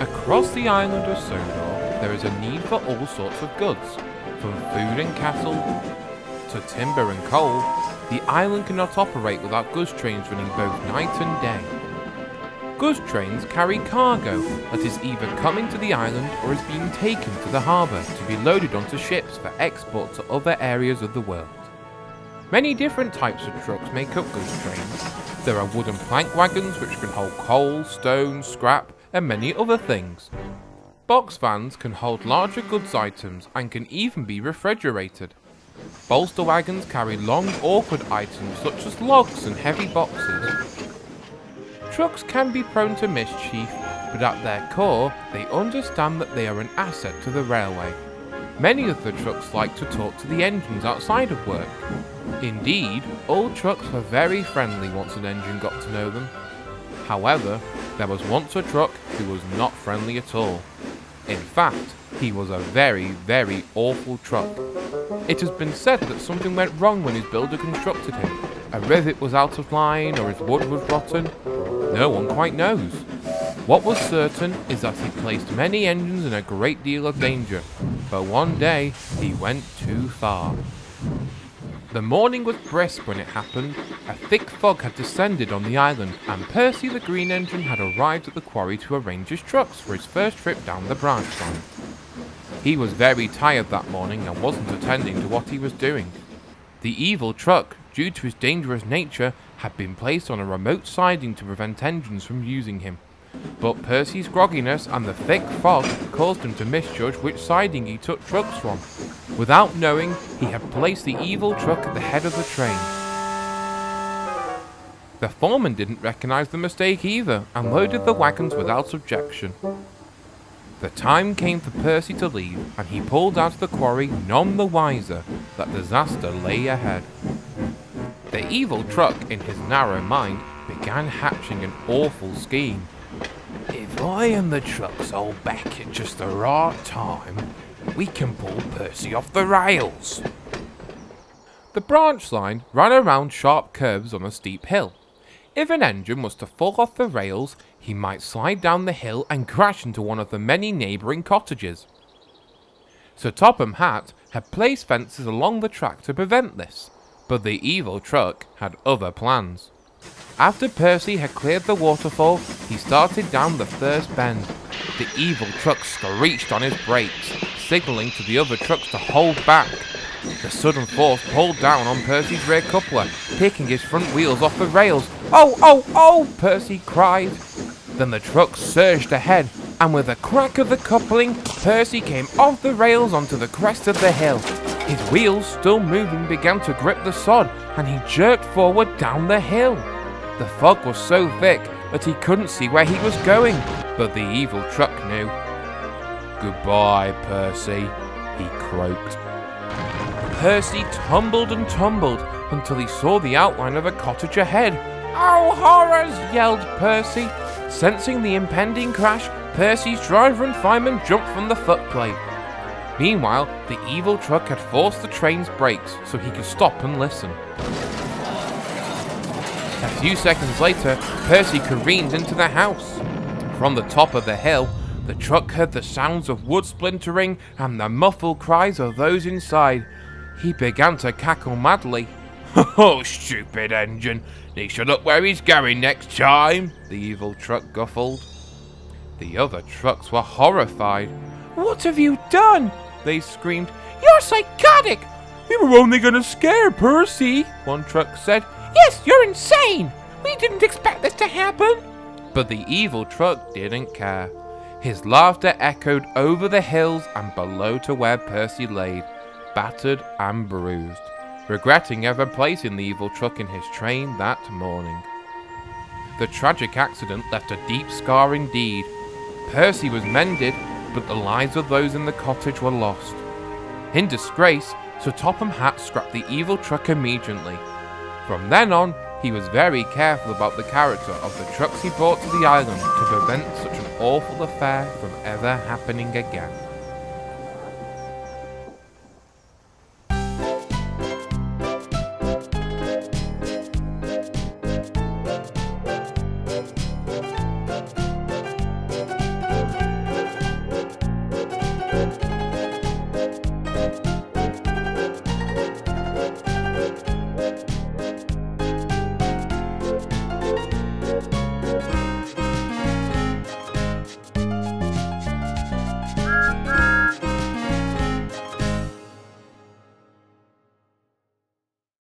Across the island of Sodor, there is a need for all sorts of goods. From food and cattle to timber and coal, the island cannot operate without goods trains running both night and day. Goods trains carry cargo that is either coming to the island or is being taken to the harbour to be loaded onto ships for export to other areas of the world. Many different types of trucks make up goods trains. There are wooden plank wagons which can hold coal, stone, scrap, and many other things. Box vans can hold larger goods items and can even be refrigerated. Bolster wagons carry long, awkward items such as logs and heavy boxes. Trucks can be prone to mischief, but at their core, they understand that they are an asset to the railway. Many of the trucks like to talk to the engines outside of work. Indeed, all trucks were very friendly once an engine got to know them. However, there was once a truck who was not friendly at all. In fact, he was a very, very awful truck. It has been said that something went wrong when his builder constructed him. A rivet was out of line or his wood was rotten. No one quite knows. What was certain is that he placed many engines in a great deal of danger, but one day he went too far. The morning was brisk when it happened. A thick fog had descended on the island, and Percy the Green Engine had arrived at the quarry to arrange his trucks for his first trip down the branch line. He was very tired that morning and wasn't attending to what he was doing. The evil truck, due to his dangerous nature, had been placed on a remote siding to prevent engines from using him. But Percy's grogginess and the thick fog caused him to misjudge which siding he took trucks from. Without knowing, he had placed the evil truck at the head of the train. The foreman didn't recognise the mistake either and loaded the wagons without objection. The time came for Percy to leave, and he pulled out of the quarry none the wiser that disaster lay ahead. The evil truck, in his narrow mind, began hatching an awful scheme. If I and the truck sold back at just the right time, we can pull Percy off the rails. The branch line ran around sharp curves on a steep hill. If an engine was to fall off the rails, he might slide down the hill and crash into one of the many neighbouring cottages. Sir Topham Hatt had placed fences along the track to prevent this, but the evil truck had other plans. After Percy had cleared the waterfall, he started down the first bend. The evil truck screeched on his brakes, signalling to the other trucks to hold back. The sudden force pulled down on Percy's rear coupler, picking his front wheels off the rails. "Oh, oh, oh!" Percy cried. Then the truck surged ahead, and with a crack of the coupling, Percy came off the rails onto the crest of the hill. His wheels, still moving, began to grip the sod, and he jerked forward down the hill. The fog was so thick that he couldn't see where he was going, but the evil truck knew. "Goodbye, Percy," he croaked. Percy tumbled and tumbled until he saw the outline of a cottage ahead. "Oh, horrors!" yelled Percy. Sensing the impending crash, Percy's driver and fireman jumped from the footplate. Meanwhile, the evil truck had forced the train's brakes so he could stop and listen. A few seconds later, Percy careened into the house. From the top of the hill, the truck heard the sounds of wood splintering and the muffled cries of those inside. He began to cackle madly. "Oh, stupid engine! He should look where he's going next time!" the evil truck guffled. The other trucks were horrified. "What have you done?" they screamed. "You're psychotic!" "We were only going to scare Percy," one truck said. "Yes, you're insane! We didn't expect this to happen!" But the evil truck didn't care. His laughter echoed over the hills and below to where Percy lay, battered and bruised, regretting ever placing the evil truck in his train that morning. The tragic accident left a deep scar indeed. Percy was mended, but the lives of those in the cottage were lost. In disgrace, Sir Topham Hatt scrapped the evil truck immediately. From then on, he was very careful about the character of the trucks he brought to the island to prevent such an awful affair from ever happening again.